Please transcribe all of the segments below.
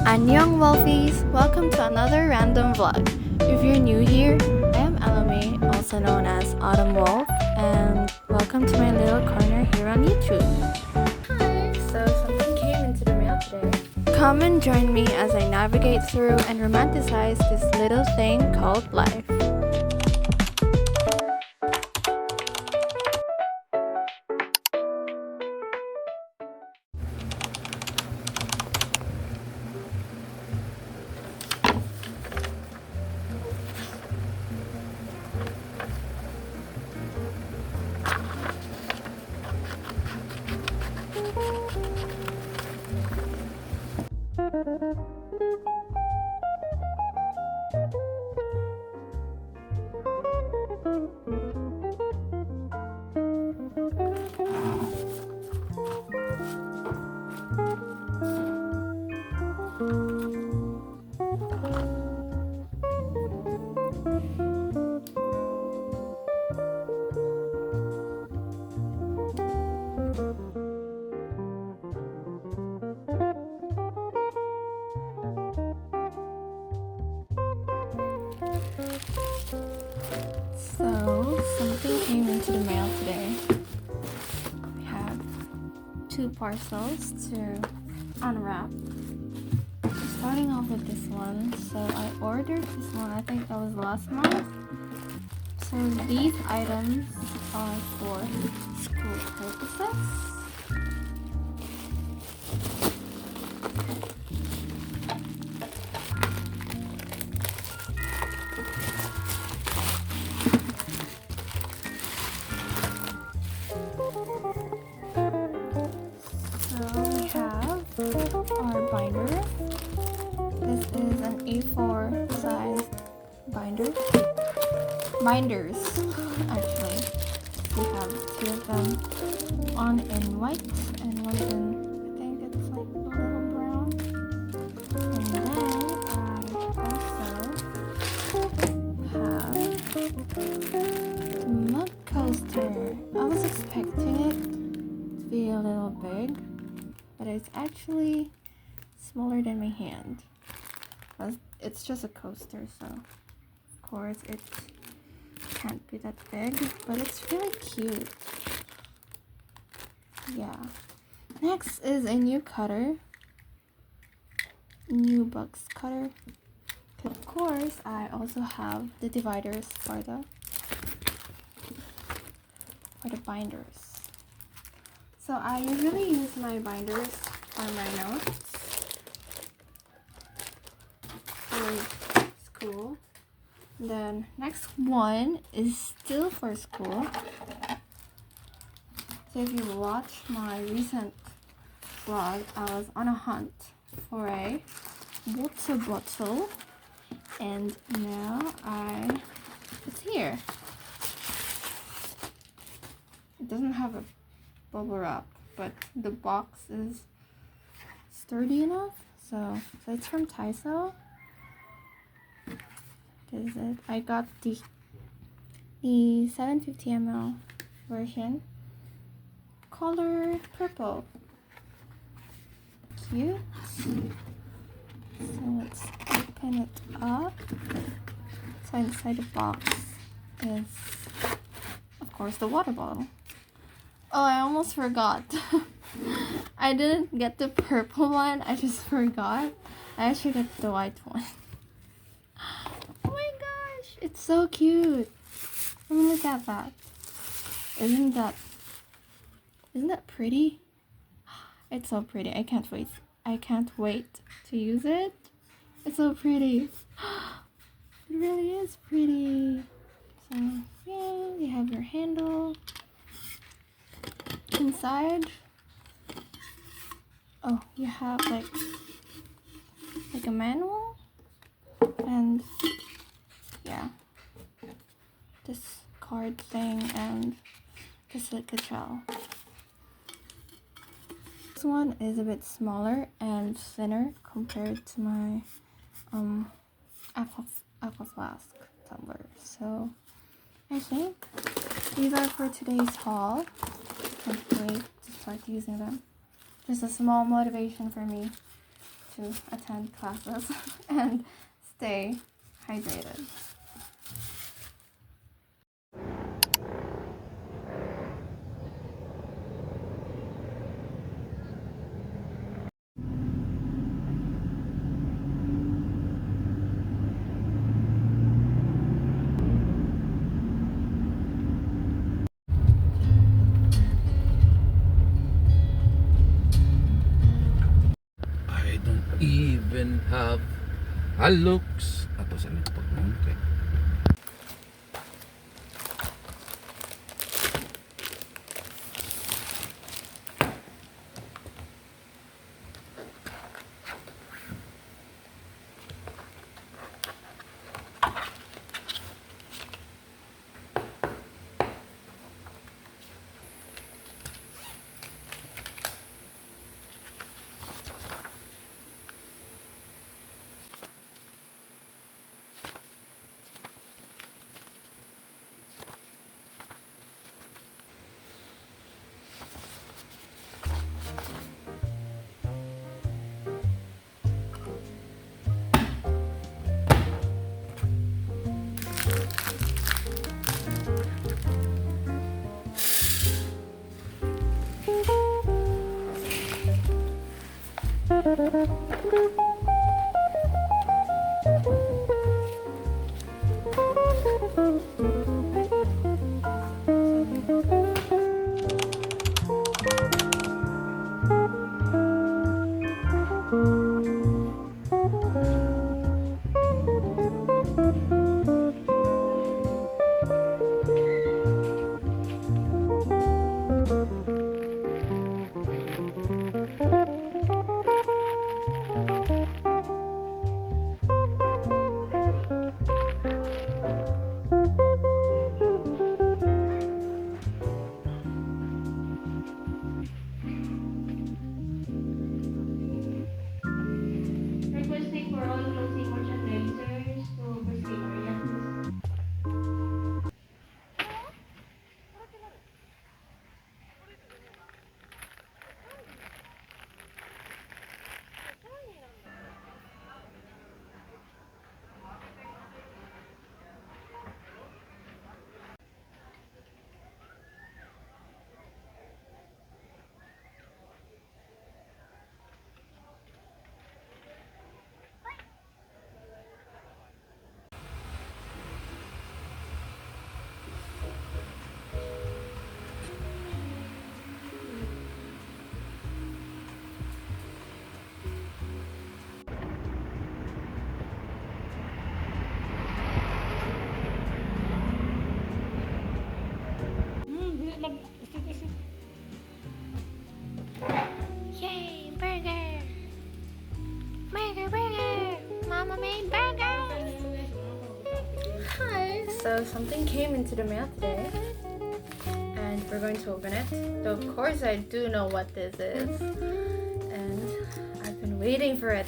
Annyeong wolfies! Welcome to another random vlog. If you're new here, I am Alame, also known as Autumn Wolf, and welcome to my little corner here on YouTube. Hi! So something came into the mail today. Come and join me as I navigate through and romanticize this little thing called life. So, something came into the mail today. We have 2 parcels to unwrap. Starting off with this one. So, I ordered this one, I think that was last month. So, these items are for school purposes. Our binder. This is an A4 size binder. Binders, actually. We have 2 of them. One in white and one in, I think it's like a little brown. And then I also have mug coaster. I was expecting it to be a little big, but it's actually smaller than my hand. It's just a coaster, so of course it can't be that big, but it's really cute. Yeah. Next is a new cutter. New box cutter. Of course, I also have the dividers for the binders. So I usually use my binders for my notes for school. Then next one is still for school. So if you watch my recent vlog, I was on a hunt for a water bottle, and now it's here. It doesn't have a bubble wrap, but the box is sturdy enough. So it's from Taiso. This is it. I got the 750 ml version, color purple. Cute. So let's open it up. So inside the box is, of course, the water bottle. Oh, I almost forgot. I didn't get the purple one. I just forgot. I actually got the white one. Oh my gosh, it's so cute. I mean, look at that. Isn't that pretty? It's so pretty. I can't wait. I can't wait to use it. It's so pretty. It really is pretty. So yeah, you have your handle. Inside, oh, you have like a manual, and yeah, this card thing and the silica gel. This one is a bit smaller and thinner compared to my aqua flask tumbler. So I think these are for today's haul. Can't wait to start using them. Just a small motivation for me to attend classes and stay hydrated. I don't even have a looks. Ato sa nito pag okay. Requesting for all closing merchandisers to proceed errands. Yay, burger! Burger, burger! Mama made burgers! Hi! So something came into the mail today and we're going to open it. Though of course I do know what this is and I've been waiting for it.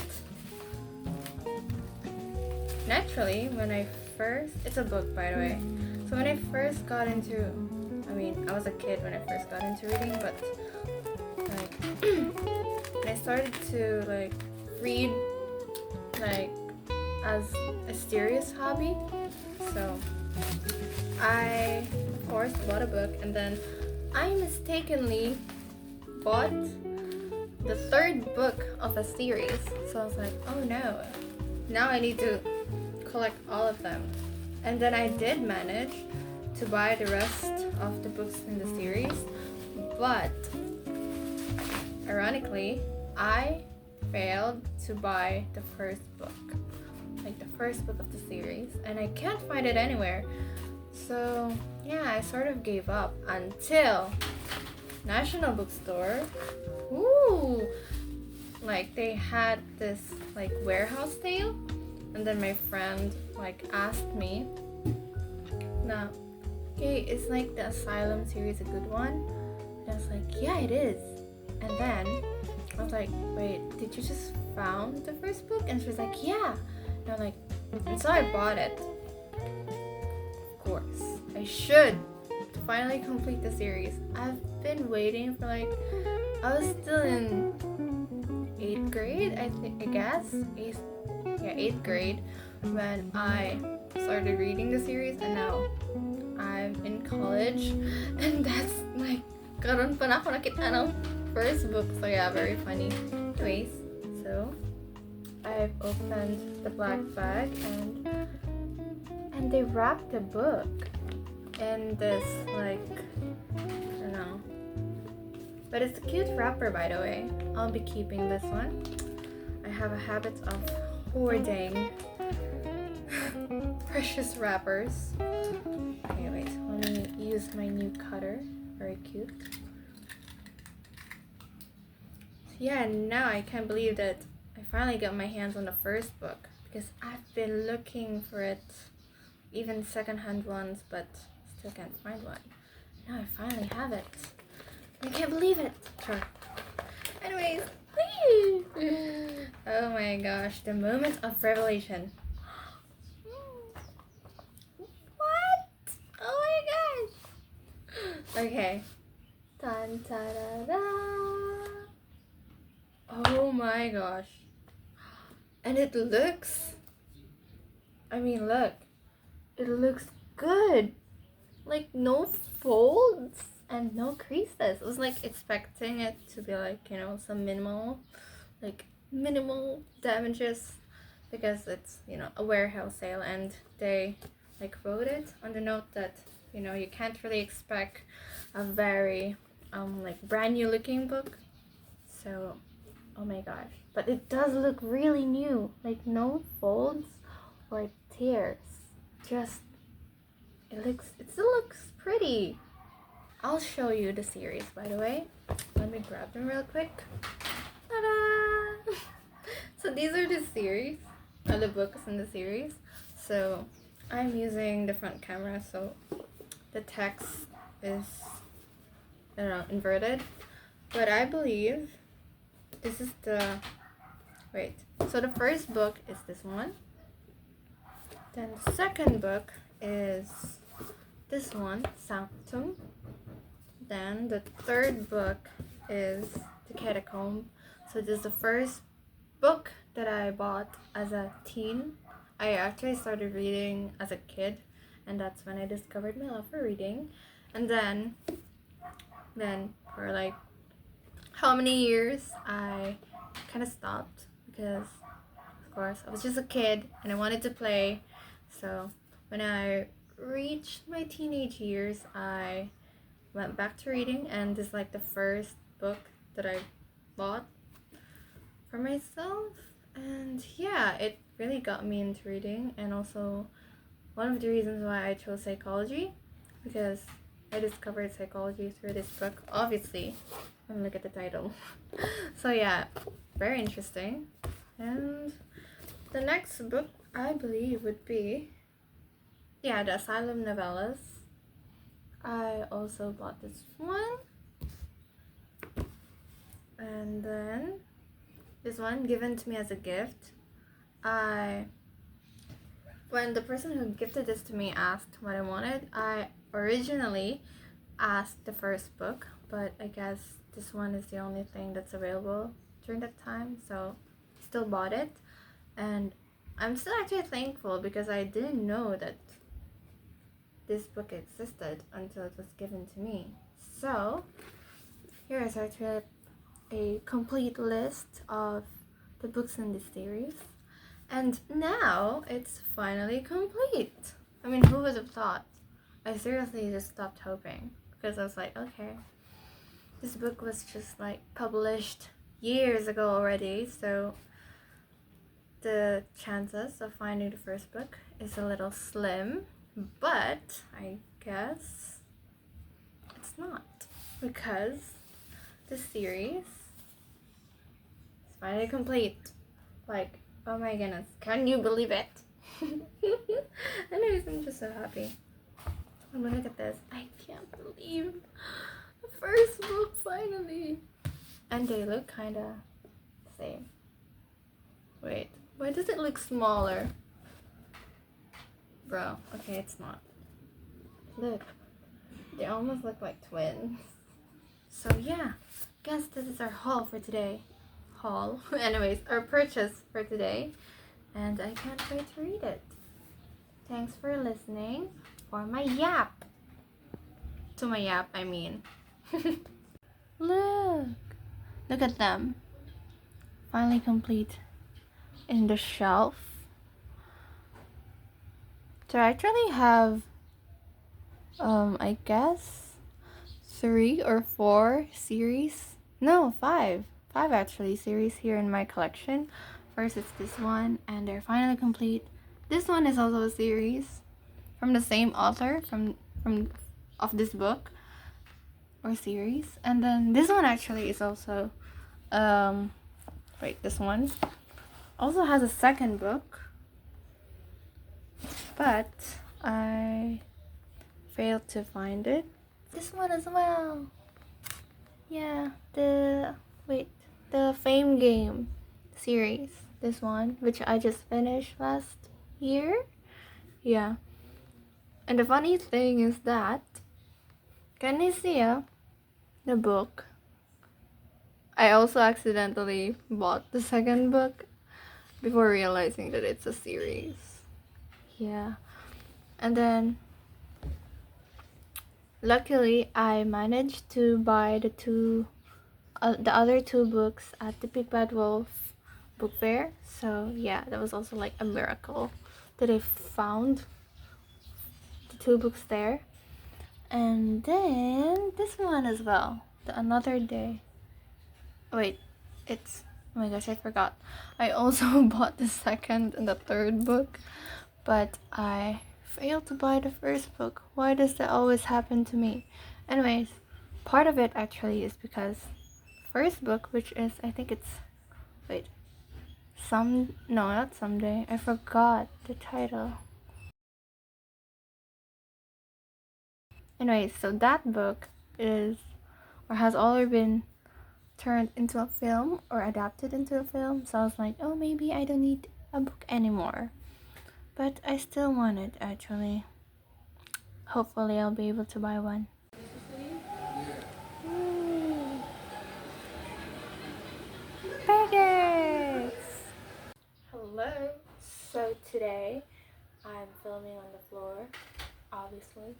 Naturally, when I first, it's a book by the way. So when I first got into, I was a kid when I first got into reading, but like when I started to like read like as a serious hobby, so I of course bought a book and then I mistakenly bought the third book of a series. So I was like, oh no, now I need to collect all of them. And then I did manage to buy the rest of the books in the series, but ironically, I failed to buy the first book, like the first book of the series, and I can't find it anywhere. So yeah, I sort of gave up until National Bookstore. Ooh, like they had this like warehouse sale, and then my friend like asked me, now, okay, is like the Asylum series a good one? And I was like, yeah, it is. And then I was like, wait, did you just found the first book? And she was like, yeah. And I'm like, and so I bought it. Of course, I should to finally complete the series. I've been waiting for like, I was still in 8th grade, I guess. 8th grade when I started reading the series, and now I'm in college, and that's like karon pa na ako nakita ng first book. So yeah, very funny. Anyways, so I've opened the black bag, and they wrapped the book in this, like, I don't know, but it's a cute wrapper, by the way. I'll be keeping this one. I have a habit of hoarding precious wrappers. Anyways, let me use my new cutter. Very cute. Yeah, now I can't believe that I finally got my hands on the first book, because I've been looking for it, even secondhand ones, but still can't find one. Now I finally have it. I can't believe it. Sure. Anyways, oh my gosh, the moment of revelation. What? Oh my gosh. Okay. Dun, da, da, da. Oh my gosh. And it looks, I mean, look, it looks good. Like, no folds and no creases. I was like expecting it to be like, you know, some minimal damages, because it's, you know, a warehouse sale, and they like wrote it on the note that, you know, you can't really expect a very like brand new looking book. So, oh my gosh, but it does look really new, like no folds or tears, just it still looks pretty. I'll show you the series, by the way. Let me grab them real quick. Ta-da! So these are the series, the books in the series. So I'm using the front camera, so the text is, I don't know, inverted. But I believe this is the, wait. So the first book is this one. Then the second book is this one, Sanctum. Then the third book is The Catacomb. So this is the first book that I bought as a teen. I actually started reading as a kid, and that's when I discovered my love for reading. And then for like how many years I kind of stopped, because of course I was just a kid and I wanted to play. So when I reached my teenage years, I went back to reading, and this is like the first book that I bought for myself. And yeah, it really got me into reading, and also one of the reasons why I chose psychology, because I discovered psychology through this book, obviously. And look at the title. So yeah, very interesting. And the next book, I believe, would be, yeah, the Asylum Novellas. I also bought this one. And then this one, given to me as a gift. When the person who gifted this to me asked what I wanted, I originally asked the first book, but I guess this one is the only thing that's available during that time, so still bought it. And I'm still actually thankful, because I didn't know that this book existed until it was given to me. So here is actually a complete list of the books in this series, and now it's finally complete. I mean, who would have thought? I seriously just stopped hoping, because I was like, okay, this book was just like published years ago already, so the chances of finding the first book is a little slim. But I guess it's not, because the series is finally complete. Like, oh my goodness, can you believe it? Anyways, I'm just so happy. Oh, look at this. I can't believe the first book finally. And they look kind of the same. Wait, why does it look smaller? Bro, okay, it's not. Look, they almost look like twins. So yeah, guess this is our haul for today. haul. Anyways, our purchase for today. And I can't wait to read it. Thanks for listening for my yap. To my yap, I mean. Look at them. Finally complete in the shelf. So I actually have, I guess, 3 or 4 series. No, 5 actually series here in my collection. First it's this one, and they're finally complete. This one is also a series from the same author of this book or series. And then this one actually is also this one also has a second book, but I failed to find it. This one as well. Yeah, the Fame Game series. This one, which I just finished last year. Yeah. And the funny thing is that, can you see the book? I also accidentally bought the second book before realizing that it's a series. Yeah. And then luckily I managed to buy the other 2 books at the Big Bad Wolf book fair. So yeah, that was also like a miracle that I found the 2 books there. And then this one as well, the Another Day. Wait, it's, oh my gosh, I forgot. I also bought the second and the third book, but I failed to buy the first book. Why does that always happen to me? Anyways, part of it actually is because first book, which is, I think it's, no, not Someday. I forgot the title. Anyways, so that book is, or has already been turned into a film or adapted into a film. So I was like, oh, maybe I don't need a book anymore. But I still want it actually. Hopefully I'll be able to buy one. Burgers! Hello. So today I'm filming on the floor, obviously.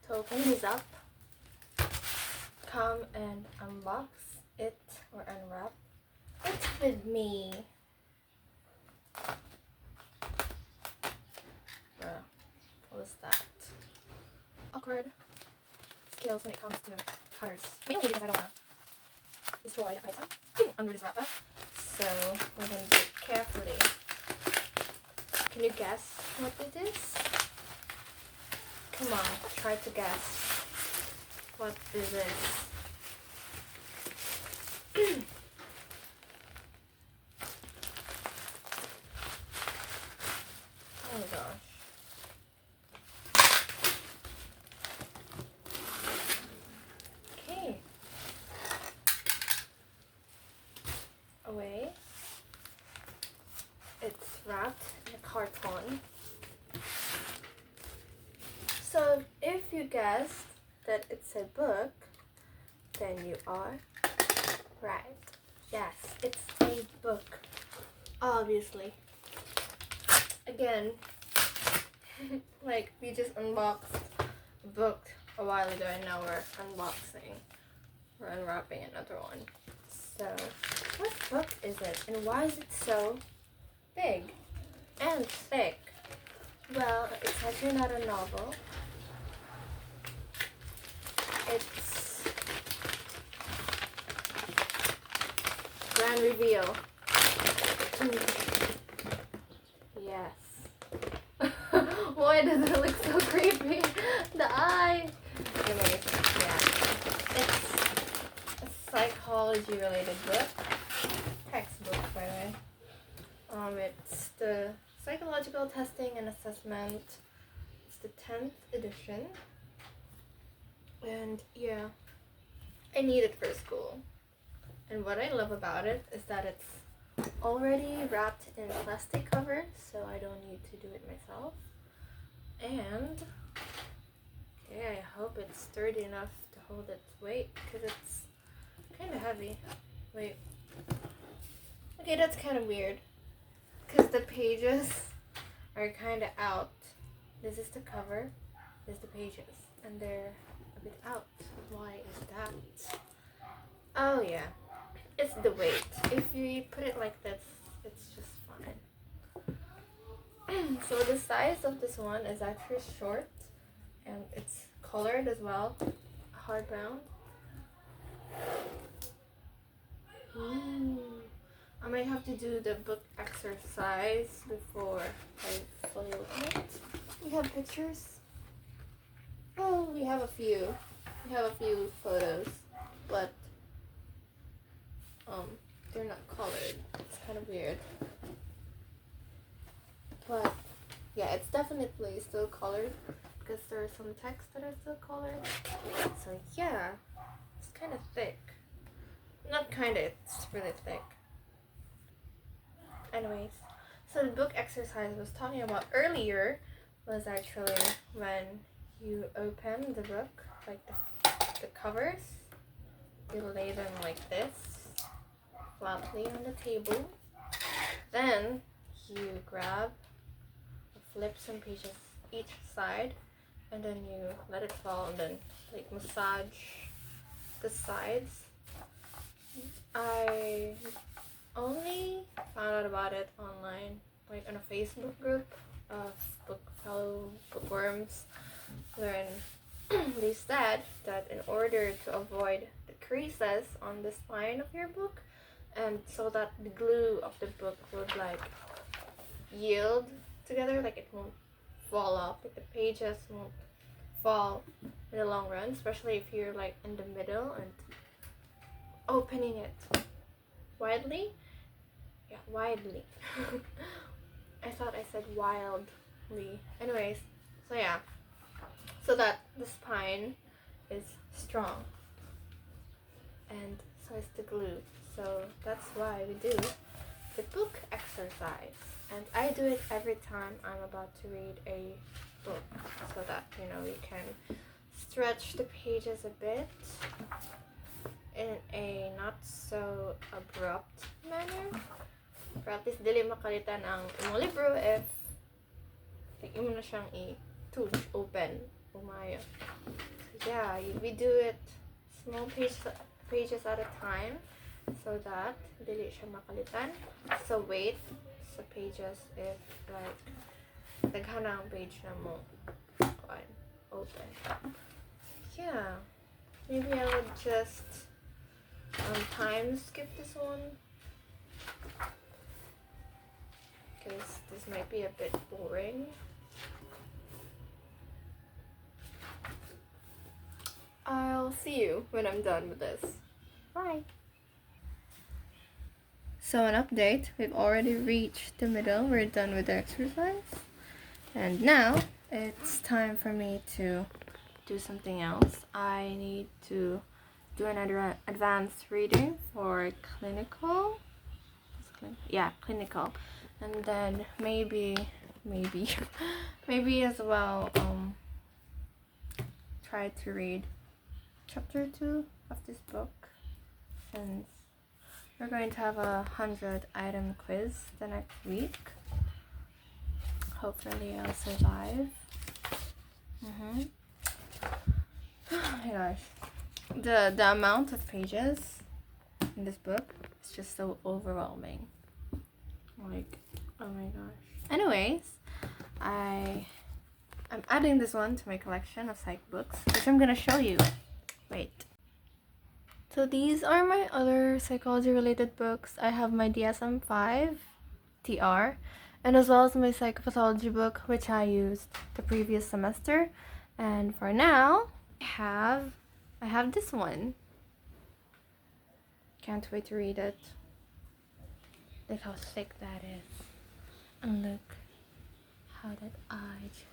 To open these up, come and unbox it or unwrap it with me. What was that? Awkward skills when it comes to cutters. Mainly because I don't want to destroy the item under this wrap up. So we're going to do it carefully. Can you guess what it is? Come on, try to guess what this is. Oh my gosh. Okay. Away. It's wrapped in a carton. So if you guessed that it's a book, then you are right. Yes, it's a book. Obviously. Again, like we just unboxed a book a while ago and now we're unwrapping another one. So, what book is it and why is it so big and thick? Well, it's actually not a novel. It's grand reveal. Yes. Why does it look so creepy? The eye. Anyways, yeah. It's a psychology related book. Textbook, by the way. It's the Psychological Testing and Assessment. It's the 10th edition. And yeah, I need it for school. And what I love about it is that it's already wrapped in plastic cover, so I don't need to do it myself. And okay, I hope it's sturdy enough to hold its weight because it's kind of heavy. Wait, Okay, that's kind of weird. Because the pages are kind of out. This is the cover. This is the pages. And they're a bit out. Why is that? Oh yeah. It's the weight. If you put it like this, it's just fine. So the size of this one is actually short. And it's colored as well. Hard bound. Ooh. I might have to do the book exercise before I fully open it. We have pictures. Oh, we have a few. We have a few photos, but they're not colored. It's kind of weird. But yeah, it's definitely still colored because there are some text that are still colored. So yeah, it's kind of thick. Not kind of, it's really thick. Anyways, so the book exercise I was talking about earlier was actually when you open the book, like the covers, you lay them like this, flatly on the table. Then you grab, flip some pages each side, and then you let it fall and then like massage the sides. I only found out about it online, like on a Facebook group of fellow bookworms, wherein they said that in order to avoid the creases on the spine of your book, and so that the glue of the book would like yield together, like it won't fall off, like the pages won't fall in the long run, especially if you're like in the middle and opening it widely. Yeah, widely. I thought I said wildly. Anyways, so yeah. So that the spine is strong. And so is the glue. So that's why we do the book exercise. And I do it every time I'm about to read a book. So that, you know, you can stretch the pages a bit in a not so abrupt manner. Para at least dili makalitan ang imong libro if like, imo na siyang i-touch, open, umayo. So yeah, we do it small pages at a time so that dili siya makalitan. So wait sa pages if like daghan ang page na mo open. Yeah, maybe I would just time skip this one. Because this might be a bit boring. I'll see you when I'm done with this. Bye! So an update, we've already reached the middle, we're done with the exercise. And now, it's time for me to do something else. I need to do an advanced reading for clinical. Yeah, clinical. And then maybe as well try to read chapter 2 of this book, since we're going to have a 100-item quiz the next week. Hopefully I'll survive. Oh my gosh, the amount of pages in this book is just so overwhelming. Like, oh my gosh. Anyways, I'm adding this one to my collection of psych books, which I'm gonna show you. Wait. So these are my other psychology related books. I have my DSM-5 TR, and as well as my psychopathology book, which I used the previous semester. And for now, I have this one. Can't wait to read it. Look how thick that is. And look how that eye just